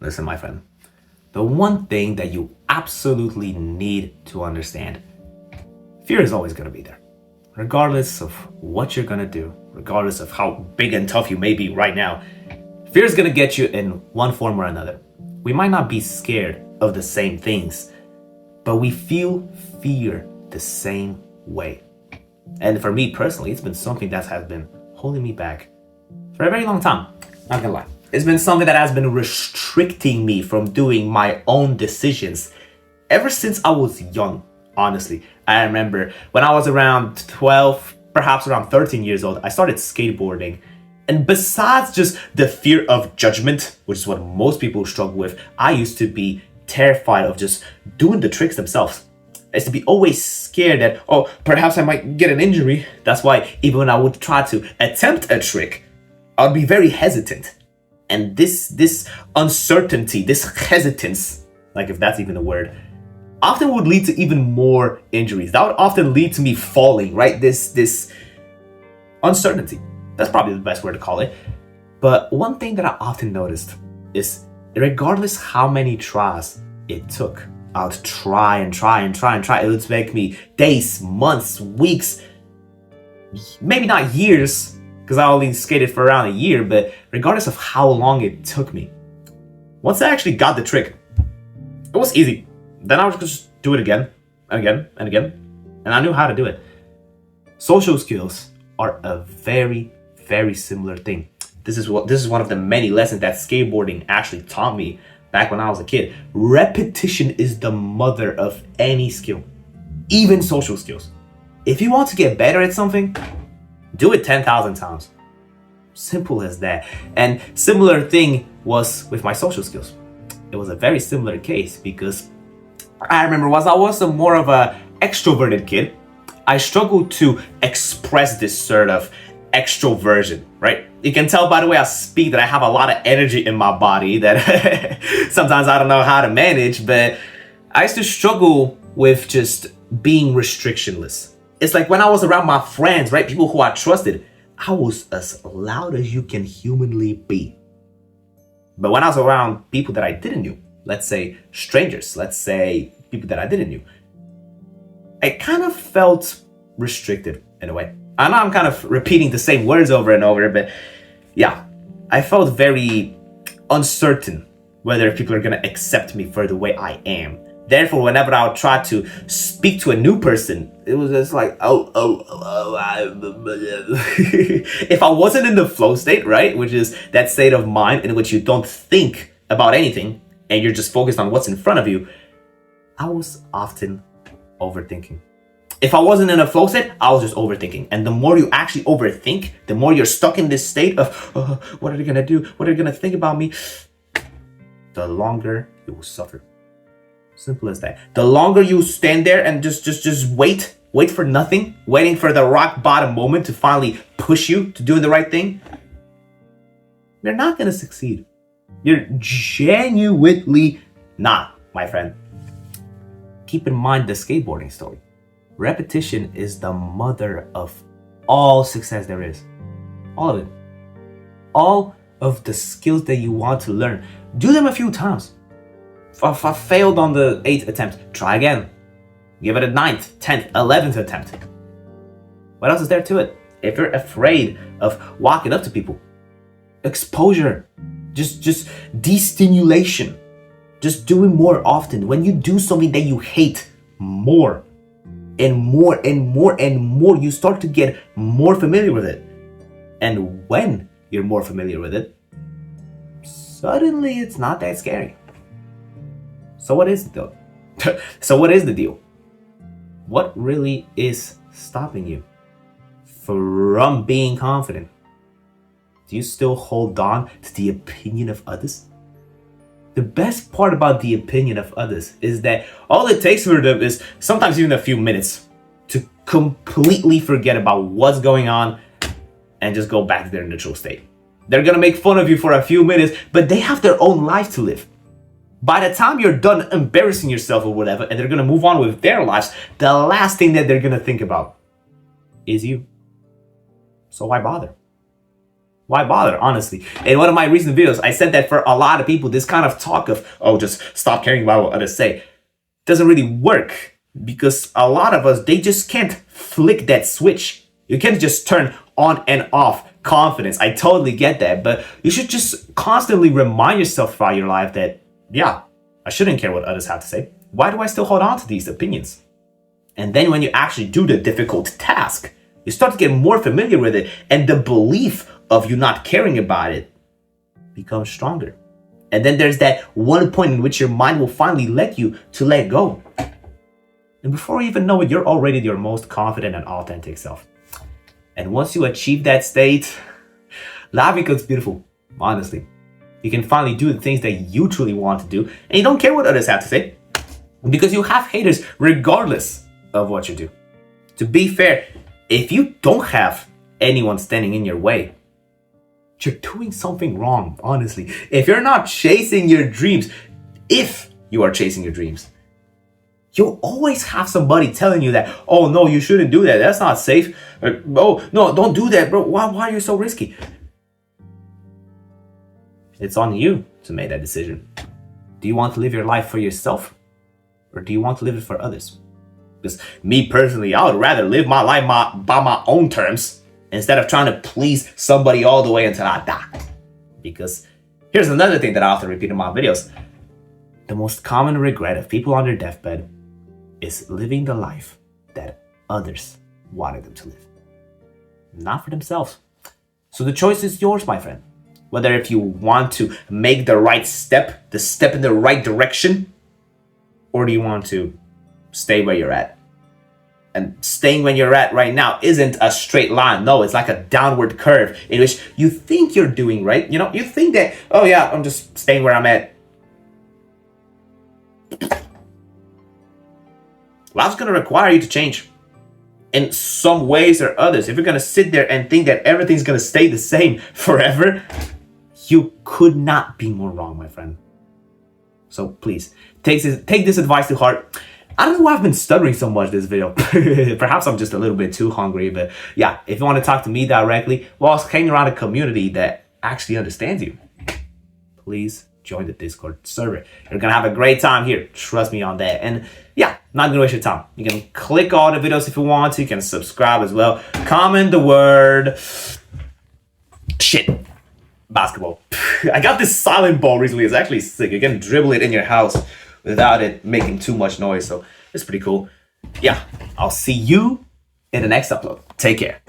Listen, my friend, the one thing that you absolutely need to understand, fear is always going to be there. Regardless of what you're going to do, regardless of how big and tough you may be right now, fear is going to get you in one form or another. We might not be scared of the same things, but we feel fear the same way. And for me personally, it's been something that has been holding me back for a very long time. Not gonna lie. It's been something that has been restricting me from doing my own decisions ever since I was young, honestly. I remember when I was around 12, perhaps around 13 years old, I started skateboarding. And besides just the fear of judgment, which is what most people struggle with, I used to be terrified of just doing the tricks themselves. I used to be always scared that, oh, perhaps I might get an injury. That's why even when I would try to attempt a trick, I would be very hesitant. And this uncertainty, this hesitance, like if that's even a word, often would lead to even more injuries. That would often lead to me falling, right? This uncertainty. That's probably the best word to call it. But one thing that I often noticed is regardless how many tries it took, I would try and try. It would take me days, months, weeks, maybe not years, because I only skated for around a year, but regardless of how long it took me, once I actually got the trick, it was easy. Then I would just do it again, and again, and I knew how to do it. Social skills are a very, very similar thing. This is one of the many lessons that skateboarding actually taught me back when I was a kid. Repetition is the mother of any skill, even social skills. If you want to get better at something, do it 10,000 times. Simple as that. And similar thing was with my social skills. It was a very similar case because I remember I was more of a extroverted kid. I struggled to express this sort of extroversion, right? You can tell by the way I speak that I have a lot of energy in my body that sometimes I don't know how to manage, but I used to struggle with just being restrictionless. It's like when I was around my friends, right? People who I trusted, I was as loud as you can humanly be. But when I was around people that I didn't know, let's say strangers, let's say people that I didn't know, I kind of felt restricted in a way. I know I'm kind of repeating the same words over and over, but yeah, I felt very uncertain whether people are going to accept me for the way I am. Therefore, whenever I would try to speak to a new person, it was just like, if I wasn't in the flow state, right, which is that state of mind in which you don't think about anything and you're just focused on what's in front of you, I was often overthinking. If I wasn't in a flow state, I was just overthinking. And the more you actually overthink, the more you're stuck in this state of, what are they going to do? What are they going to think about me? The longer you will suffer. Simple as that. The longer you stand there and just wait for nothing, waiting for the rock bottom moment to finally push you to doing the right thing, you're not going to succeed. You're genuinely not, my friend. Keep in mind the skateboarding story. Repetition is the mother of all success there is. All of it. All of the skills that you want to learn. Do them a few times. If I failed on the 8th attempt, try again. Give it a 9th, 10th, 11th attempt. What else is there to it? If you're afraid of walking up to people, exposure, just destimulation, just doing more often. When you do something that you hate more and more and more and more, you start to get more familiar with it. And when you're more familiar with it, suddenly it's not that scary. So what is it though? So what is the deal? What really is stopping you from being confident? Do you still hold on to the opinion of others? The best part about the opinion of others is that all it takes for them is sometimes even a few minutes to completely forget about what's going on and just go back to their neutral state. They're gonna make fun of you for a few minutes, but they have their own life to live. By the time you're done embarrassing yourself or whatever, and they're gonna move on with their lives, the last thing that they're gonna think about is you. So why bother? Why bother, honestly? In one of my recent videos, I said that for a lot of people, this kind of talk of, oh, just stop caring about what others say, doesn't really work, because a lot of us, they just can't flick that switch. You can't just turn on and off confidence. I totally get that, but you should just constantly remind yourself throughout your life that, yeah, I shouldn't care what others have to say. Why do I still hold on to these opinions? And then when you actually do the difficult task, you start to get more familiar with it, and the belief of you not caring about it becomes stronger. And then there's that one point in which your mind will finally let you to let go. And before you even know it, you're already your most confident and authentic self. And once you achieve that state, life becomes beautiful, honestly. You can finally do the things that you truly want to do, and you don't care what others have to say, because you have haters regardless of what you do. To be fair, if you don't have anyone standing in your way, you're doing something wrong, honestly. If you're not chasing your dreams, if you are chasing your dreams, you'll always have somebody telling you that, oh no, you shouldn't do that, that's not safe. Or, oh no, don't do that, bro. Why are you so risky? It's on you to make that decision. Do you want to live your life for yourself, or do you want to live it for others? Because me personally, I would rather live my life by my own terms instead of trying to please somebody all the way until I die. Because here's another thing that I often repeat in my videos. The most common regret of people on their deathbed is living the life that others wanted them to live, not for themselves. So the choice is yours, my friend. Whether if you want to make the right step, the step in the right direction, or do you want to stay where you're at? And staying where you're at right now isn't a straight line. No, it's like a downward curve in which you think you're doing right. You know, you think that, oh yeah, I'm just staying where I'm at. Life's going to require you to change in some ways or others. If you're going to sit there and think that everything's going to stay the same forever, you could not be more wrong, my friend. So please, take this advice to heart. I don't know why I've been stuttering so much this video. Perhaps I'm just a little bit too hungry, but yeah, if you want to talk to me directly whilst hanging around a community that actually understands you, please join the Discord server. You're gonna have a great time here. Trust me on that. And yeah, not gonna waste your time. You can click all the videos if you want to. You can subscribe as well. Comment the word shit. Basketball. I got this silent ball recently. It's actually sick. You can dribble it in your house without it making too much noise. So it's pretty cool. Yeah, I'll see you in the next upload. Take care.